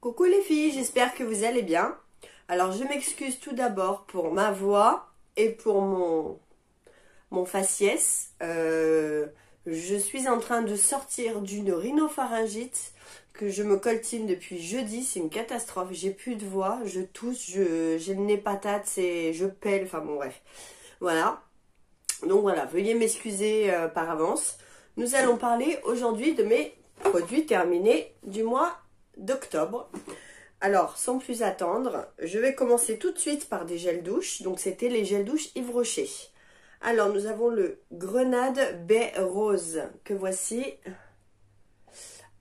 Coucou les filles, j'espère que vous allez bien. Alors je m'excuse tout d'abord pour ma voix et pour mon faciès. Je suis en train de sortir d'une rhinopharyngite que je me coltine depuis jeudi, c'est une catastrophe. J'ai plus de voix, je tousse, j'ai le nez patate, je pèle, enfin bon bref. Voilà, donc voilà, veuillez m'excuser par avance. Nous allons parler aujourd'hui de mes produits terminés du mois d'octobre. Alors, sans plus attendre, je vais commencer tout de suite par des gels douche. Donc, c'était les gels douche Yves Rocher. Alors, nous avons le Grenade Baie Rose, que voici.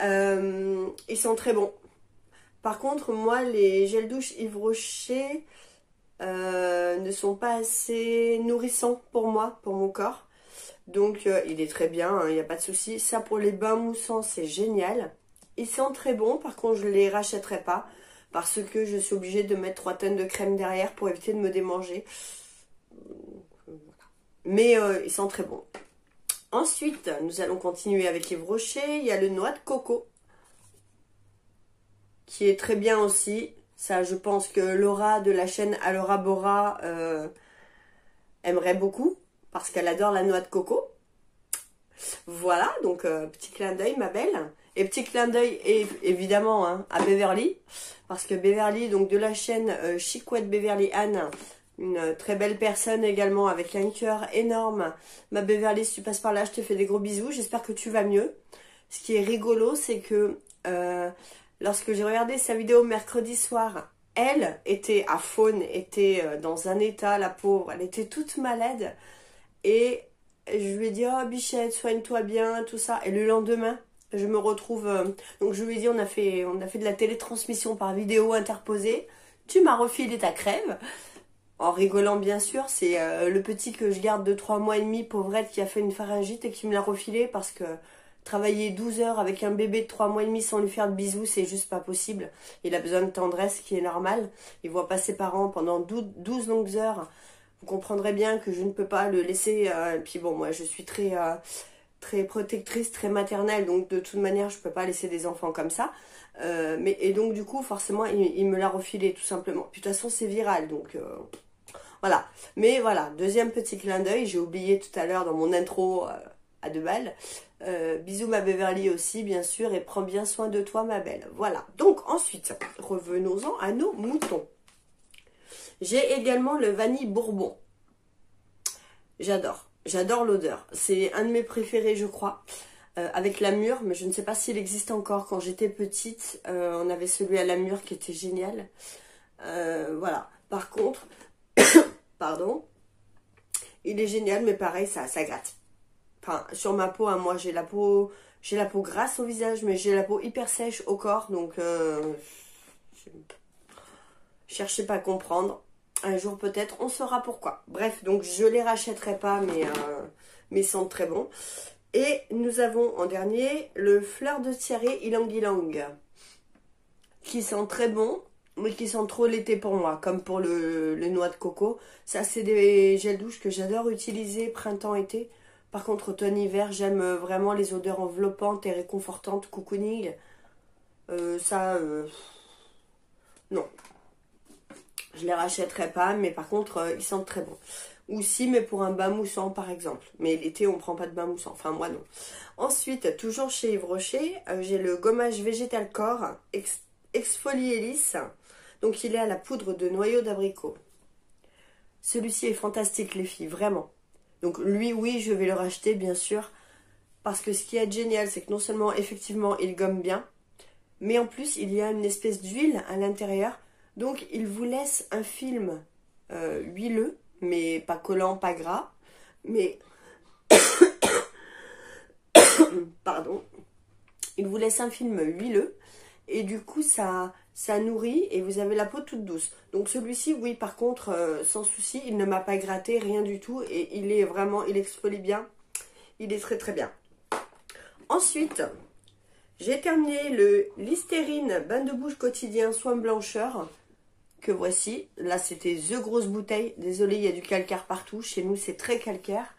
Ils sont très bons. Par contre, moi, les gels douche Yves Rocher ne sont pas assez nourrissants pour moi, pour mon corps. Donc, il est très bien, il n'y a pas de souci. Ça, pour les bains moussants, c'est génial. Ils sont très bons, par contre je ne les rachèterai pas parce que je suis obligée de mettre 3 tonnes de crème derrière pour éviter de me démanger. Mais ils sont très bons. Ensuite, nous allons continuer avec Yves Rocher. Il y a le noix de coco qui est très bien aussi. Ça, je pense que Laura de la chaîne Alora Bora aimerait beaucoup parce qu'elle adore la noix de coco. Voilà, donc petit clin d'œil ma belle. Et petit clin d'œil évidemment hein, à Beverly. Parce que Beverly, donc de la chaîne Chicouette Beverly Anne, une très belle personne également avec un cœur énorme. Ma Beverly, si tu passes par là, je te fais des gros bisous. J'espère que tu vas mieux. Ce qui est rigolo, c'est que lorsque j'ai regardé sa vidéo mercredi soir, elle était à faune, était dans un état, la pauvre, elle était toute malade. Et je lui ai dit, oh Bichette, soigne-toi bien, tout ça. Et le lendemain, je me retrouve... donc je lui ai dit, on a fait de la télétransmission par vidéo interposée. Tu m'as refilé ta crève. En rigolant bien sûr, c'est le petit que je garde de 3 mois et demi, pauvrette, qui a fait une pharyngite et qui me l'a refilé parce que travailler 12 heures avec un bébé de 3 mois et demi sans lui faire de bisous, c'est juste pas possible. Il a besoin de tendresse, qui est normal. Il voit pas ses parents pendant 12 longues heures. Vous comprendrez bien que je ne peux pas le laisser. Puis bon, moi je suis très protectrice, très maternelle, donc de toute manière je peux pas laisser des enfants comme ça. Et donc du coup forcément il me l'a refilé tout simplement. Puis de toute façon c'est viral, donc voilà. Mais voilà, deuxième petit clin d'œil, j'ai oublié tout à l'heure dans mon intro à 2 balles. Bisous ma Beverly aussi bien sûr, et prends bien soin de toi ma belle. Voilà, donc ensuite revenons-en à nos moutons. J'ai également le vanille bourbon. J'adore l'odeur. C'est un de mes préférés, je crois. Avec la mûre, mais je ne sais pas s'il existe encore. Quand j'étais petite, on avait celui à la mûre qui était génial. Voilà. Par contre, pardon, il est génial, mais pareil, ça gratte. Enfin, sur ma peau, hein, moi j'ai la peau grasse au visage, mais j'ai la peau hyper sèche au corps, donc cherchez pas à comprendre. Un jour peut-être, on saura pourquoi. Bref, donc je les rachèterai pas, mais ils sont très bons. Et nous avons en dernier le fleur de Thierry Ylang Ylang, qui sont très bons, mais qui sont trop l'été pour moi, comme pour le noix de coco. Ça, c'est des gels douche que j'adore utiliser printemps-été. Par contre, automne-hiver, j'aime vraiment les odeurs enveloppantes et réconfortantes, cocooning. Non. Je les rachèterai pas, mais par contre, ils sentent très bons. Ou si, mais pour un bain moussant, par exemple. Mais l'été, on prend pas de bain moussant. Enfin, moi, non. Ensuite, toujours chez Yves Rocher, j'ai le gommage Végétal Corps Exfolié Lisse. Donc, il est à la poudre de noyau d'abricot. Celui-ci est fantastique, les filles, vraiment. Donc, lui, oui, je vais le racheter, bien sûr. Parce que ce qui est génial, c'est que non seulement, effectivement, il gomme bien, mais en plus, il y a une espèce d'huile à l'intérieur. Donc, il vous laisse un film huileux, mais pas collant, pas gras. Mais, pardon, il vous laisse un film huileux. Et du coup, ça nourrit et vous avez la peau toute douce. Donc, celui-ci, oui, par contre, sans souci, il ne m'a pas gratté, rien du tout. Et il est vraiment, il exfolie bien. Il est très, très bien. Ensuite, j'ai terminé le Listerine bain de bouche quotidien soin blancheur. Que voici, là c'était The grosse bouteille, désolé il y a du calcaire partout, chez nous c'est très calcaire.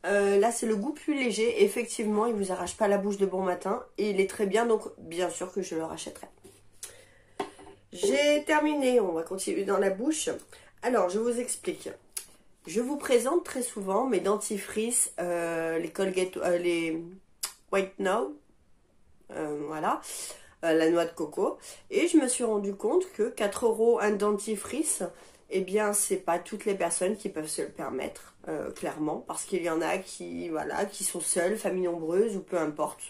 Là c'est le goût plus léger, effectivement il vous arrache pas la bouche de bon matin et il est très bien, donc bien sûr que je le rachèterai. j'ai terminé, on va continuer dans la bouche. Alors, je vous explique. Je vous présente très souvent mes dentifrices, les Colgate, les White Now, voilà, la noix de coco. Et je me suis rendu compte que 4 € un dentifrice, eh bien, c'est pas toutes les personnes qui peuvent se le permettre, clairement, parce qu'il y en a qui, voilà, qui sont seules, famille nombreuse ou peu importe,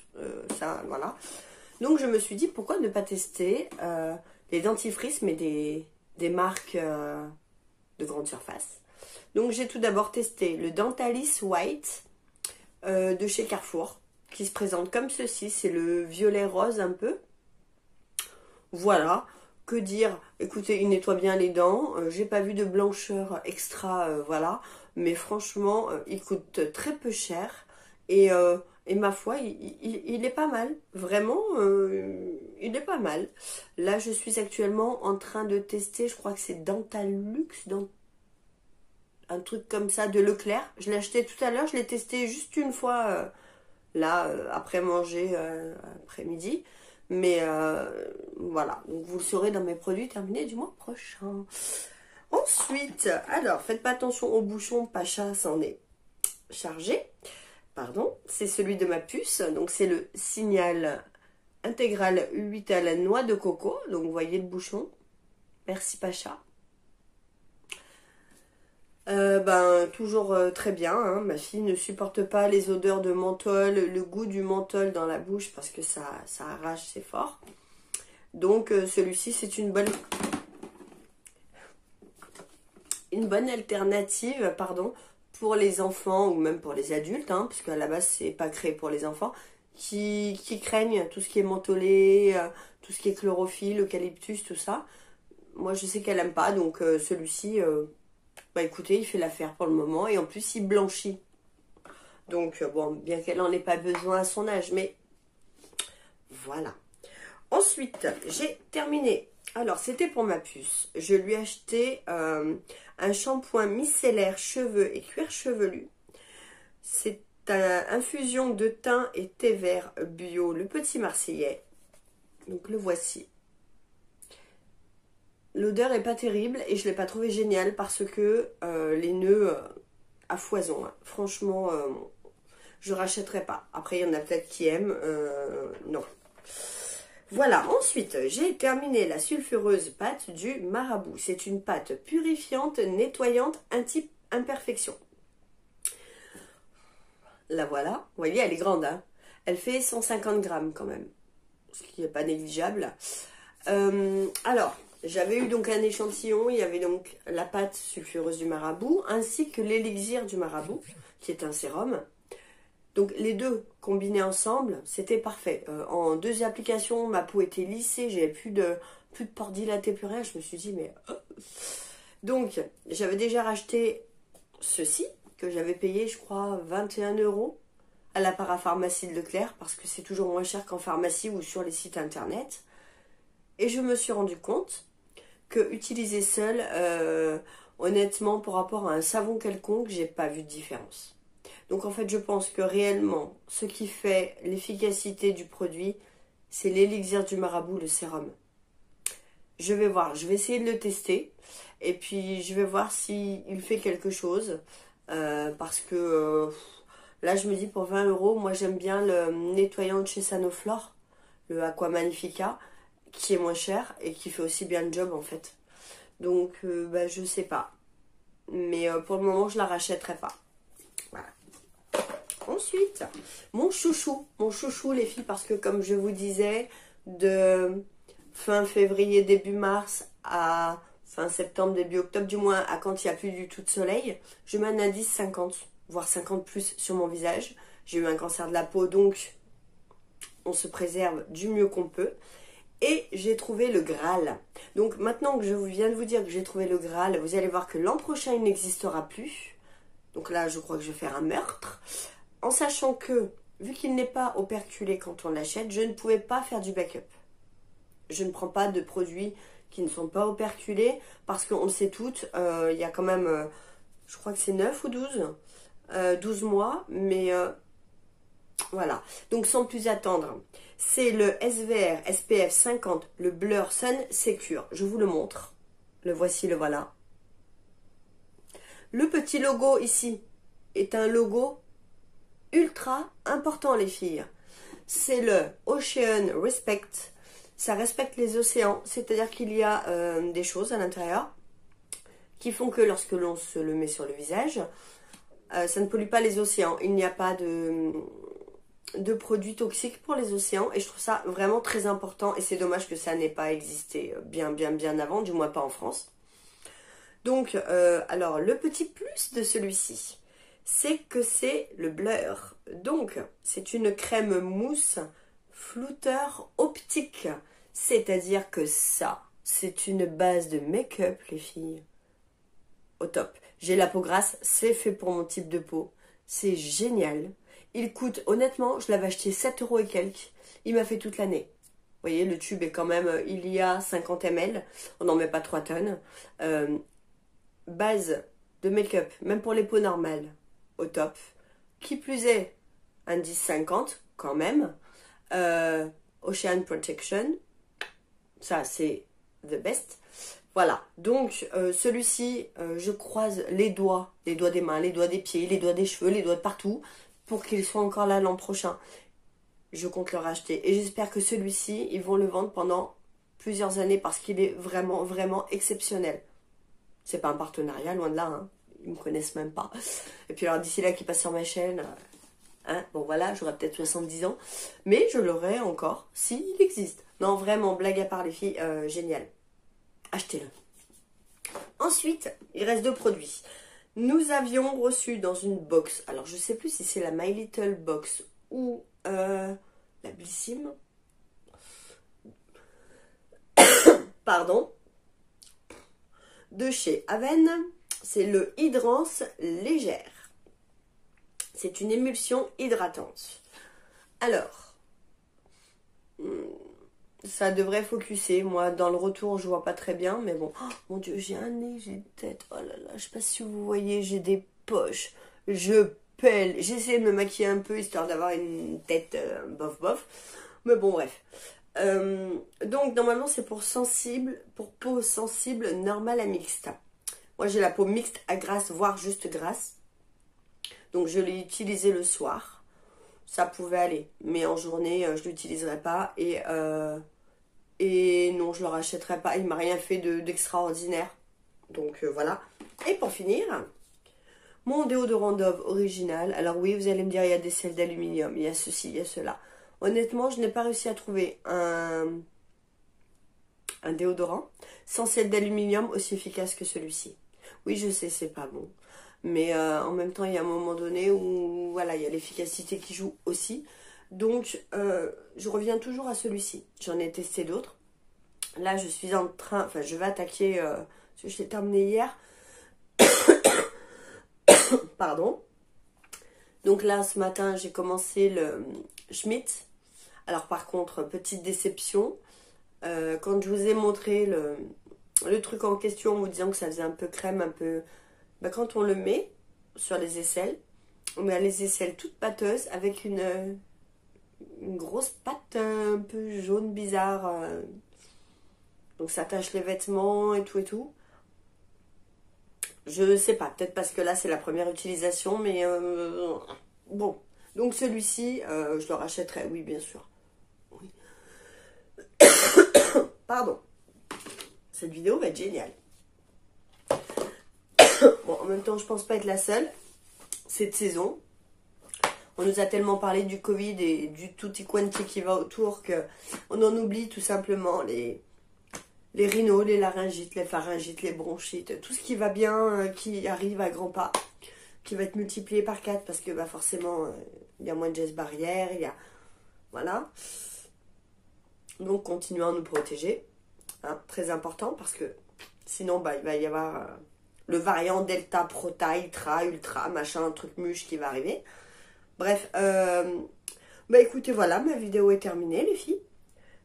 ça, voilà. Donc, je me suis dit, pourquoi ne pas tester les dentifrices, mais des marques de grande surface. Donc, j'ai tout d'abord testé le Dentalis White de chez Carrefour, qui se présente comme ceci, c'est le violet rose un peu. Voilà, que dire, écoutez, il nettoie bien les dents, j'ai pas vu de blancheur extra, voilà, mais franchement, il coûte très peu cher, et ma foi, il est pas mal, vraiment, il est pas mal. Là, je suis actuellement en train de tester, je crois que c'est Dentalux, un truc comme ça, de Leclerc. Je l'ai acheté tout à l'heure, je l'ai testé juste une fois, là, après manger, après-midi. Mais voilà, donc vous le saurez dans mes produits terminés du mois prochain. Ensuite, alors, faites pas attention au bouchon, Pacha s'en est chargé. Pardon, c'est celui de ma puce. Donc, c'est le Signal Intégral 8 à la noix de coco. Donc, vous voyez le bouchon. Merci, Pacha. Toujours très bien, hein. Ma fille ne supporte pas les odeurs de menthol, le goût du menthol dans la bouche parce que ça arrache, c'est fort. Donc celui-ci c'est une bonne alternative, pardon, pour les enfants ou même pour les adultes, hein, parce qu'à la base c'est pas créé pour les enfants, qui craignent tout ce qui est mentholé, tout ce qui est chlorophylle, eucalyptus, tout ça. Moi je sais qu'elle aime pas, donc celui-ci... bah écoutez, il fait l'affaire pour le moment et en plus il blanchit. Donc bon, bien qu'elle n'en ait pas besoin à son âge, mais voilà. Ensuite, j'ai terminé. Alors, c'était pour ma puce. Je lui ai acheté un shampoing micellaire cheveux et cuir chevelu. C'est une infusion de thym et thé vert bio, le petit marseillais. Donc le voici. L'odeur est pas terrible et je l'ai pas trouvé génial parce que les nœuds à foison. Hein. Franchement, je rachèterai pas. Après, il y en a peut-être qui aiment. Non. Voilà. Ensuite, j'ai terminé la sulfureuse pâte du Marabout. C'est une pâte purifiante, nettoyante, anti-imperfection. La voilà. Vous voyez, elle est grande. Hein. Elle fait 150 grammes quand même. Ce qui n'est pas négligeable. Alors... J'avais eu donc un échantillon, il y avait donc la pâte sulfureuse du Marabout, ainsi que l'élixir du Marabout, qui est un sérum. Donc les deux combinés ensemble, c'était parfait. En 2 applications, ma peau était lissée, j'avais plus de pores dilatés, plus rien. Je me suis dit, mais... Donc, j'avais déjà racheté ceci, que j'avais payé, je crois, 21 € à la parapharmacie de Leclerc, parce que c'est toujours moins cher qu'en pharmacie ou sur les sites internet. Et je me suis rendu compte que utiliser seul, honnêtement, par rapport à un savon quelconque, j'ai pas vu de différence. Donc en fait, je pense que réellement, ce qui fait l'efficacité du produit, c'est l'élixir du Marabout, le sérum. Je vais voir, je vais essayer de le tester, et puis je vais voir s'il fait quelque chose, parce que là, je me dis pour 20 €, moi j'aime bien le nettoyant de chez Sanoflore, le Aqua Magnifica, qui est moins cher et qui fait aussi bien le job en fait. Donc je sais pas. Mais pour le moment je la rachèterai pas. Voilà. Ensuite, mon chouchou les filles, parce que comme je vous disais, de fin février, début mars à fin septembre, début octobre, du moins à quand il n'y a plus du tout de soleil, je mets un indice 50, voire 50 plus sur mon visage. J'ai eu un cancer de la peau, donc on se préserve du mieux qu'on peut. Et j'ai trouvé le Graal. Donc maintenant que je viens de vous dire que j'ai trouvé le Graal, vous allez voir que l'an prochain il n'existera plus. Donc là je crois que je vais faire un meurtre. En sachant que, vu qu'il n'est pas operculé quand on l'achète, je ne pouvais pas faire du backup. Je ne prends pas de produits qui ne sont pas operculés, parce qu'on le sait toutes, il y a quand même, je crois que c'est 9 ou 12 mois, mais... voilà, donc sans plus attendre, C'est le SVR SPF 50, le Blur Sun Secure. Je vous le montre. Le voici, le voilà. Le petit logo ici est un logo ultra important, les filles. C'est le Ocean Respect. Ça respecte les océans, c'est-à-dire qu'il y a des choses à l'intérieur qui font que lorsque l'on se le met sur le visage, ça ne pollue pas les océans. Il n'y a pas de produits toxiques pour les océans et je trouve ça vraiment très important et c'est dommage que ça n'ait pas existé bien avant, du moins pas en France. Donc, alors, le petit plus de celui-ci, c'est que c'est le Blur. Donc, c'est une crème mousse flouteur optique. C'est-à-dire que ça, c'est une base de make-up, les filles. Au top. J'ai la peau grasse, c'est fait pour mon type de peau. C'est génial. Il coûte, honnêtement, je l'avais acheté 7 € et quelques. Il m'a fait toute l'année. Vous voyez, le tube est quand même, il y a 50 ml. On n'en met pas 3 tonnes. Base de make-up, même pour les peaux normales, au top. Qui plus est, un 10-50 quand même. Ocean Protection, ça c'est the best. Voilà, donc celui-ci, je croise les doigts des mains, les doigts des pieds, les doigts des cheveux, les doigts de partout, pour qu'il soit encore là l'an prochain. Je compte le racheter et j'espère que celui-ci, ils vont le vendre pendant plusieurs années parce qu'il est vraiment exceptionnel. C'est pas un partenariat, loin de là, hein. Ils me connaissent même pas. Et puis alors d'ici là qu'ils passent sur ma chaîne, hein, bon voilà, j'aurai peut-être 70 ans, mais je l'aurai encore s'il existe. Non, vraiment, blague à part les filles, génial. Achetez-le. Ensuite, il reste 2 produits. Nous avions reçu dans une box, alors je sais plus si c'est la My Little Box ou la Blissim. Pardon. De chez Aven, c'est le Hydrance Légère. C'est une émulsion hydratante. Alors, ça devrait focuser. Moi, dans le retour, je vois pas très bien, mais bon. Oh, mon Dieu, j'ai un nez, j'ai une tête. Oh là là, je sais pas si vous voyez, j'ai des poches. Je pèle. J'ai essayé de me maquiller un peu, histoire d'avoir une tête bof. Mais bon, bref. Donc normalement c'est pour peau sensible normale à mixte. Moi j'ai la peau mixte à grasse, voire juste grasse. Donc je l'ai utilisé le soir. Ça pouvait aller, mais en journée je l'utiliserai pas et non, je le rachèterai pas. Il m'a rien fait d'extraordinaire. Donc voilà. Et pour finir, mon déodorant Dove original. Alors oui, vous allez me dire, il y a des sels d'aluminium, il y a ceci, il y a cela. Honnêtement, je n'ai pas réussi à trouver un déodorant sans sel d'aluminium aussi efficace que celui-ci. Oui, je sais, c'est pas bon. Mais en même temps, il y a un moment donné où voilà, il y a l'efficacité qui joue aussi. Donc, je reviens toujours à celui-ci. J'en ai testé d'autres. Là, je suis en train... Enfin, je vais attaquer... ce que je l'ai terminé hier. Pardon. Donc là, ce matin, j'ai commencé le Schmitt. Alors par contre, petite déception, quand je vous ai montré le truc en question en vous disant que ça faisait un peu crème, un peu... Ben, quand on le met sur les aisselles, on met les aisselles toutes pâteuses avec une grosse pâte un peu jaune bizarre. Donc ça tache les vêtements et tout. Je sais pas, peut-être parce que là c'est la première utilisation, mais bon. Donc celui-ci, je le rachèterai, oui bien sûr. Oui. Pardon. Cette vidéo va être géniale. Bon, en même temps, je pense pas être la seule. Cette saison, on nous a tellement parlé du Covid et du tutti quanti qui va autour que on en oublie tout simplement les rhinos, les laryngites, les pharyngites, les bronchites, tout ce qui va bien, qui arrive à grands pas, qui va être multiplié par 4 parce que bah, forcément, il y a moins de gestes barrières, il y a... Voilà. Donc, continuons à nous protéger. Hein, très important parce que sinon, bah, il va y avoir le variant Delta, Prota, Ultra, machin, truc muche qui va arriver. Bref, bah écoutez, voilà, ma vidéo est terminée, les filles.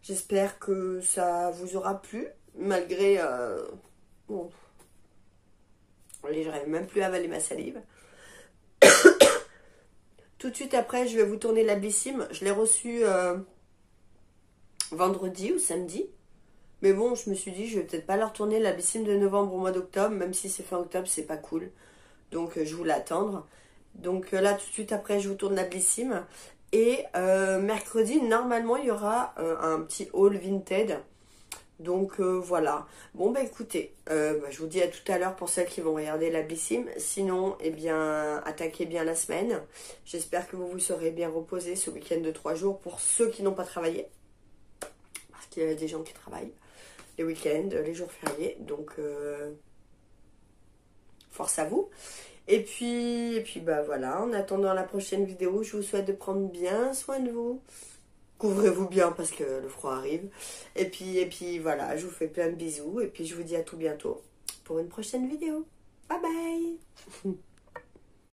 J'espère que ça vous aura plu, malgré... bon, j'arrive même plus à avaler ma salive. Tout de suite après, je vais vous tourner la Blissim. Je l'ai reçue vendredi ou samedi. Mais bon, je me suis dit, je vais peut-être pas leur tourner la Blissim de novembre au mois d'octobre, même si c'est fin octobre, c'est pas cool. Donc je voulais attendre. Donc là, tout de suite après, je vous tourne la Blissim. Et mercredi, normalement, il y aura un petit haul Vinted. Donc voilà. Bon bah écoutez, je vous dis à tout à l'heure pour celles qui vont regarder la Blissim. Sinon, eh bien, attaquez bien la semaine. J'espère que vous vous serez bien reposé ce week-end de 3 jours pour ceux qui n'ont pas travaillé. Parce qu'il y a des gens qui travaillent les week-ends, les jours fériés. Donc force à vous. Et puis bah voilà, en attendant la prochaine vidéo, je vous souhaite de prendre bien soin de vous. Couvrez-vous bien parce que le froid arrive. Et puis voilà, je vous fais plein de bisous. Et puis je vous dis à tout bientôt pour une prochaine vidéo. Bye bye.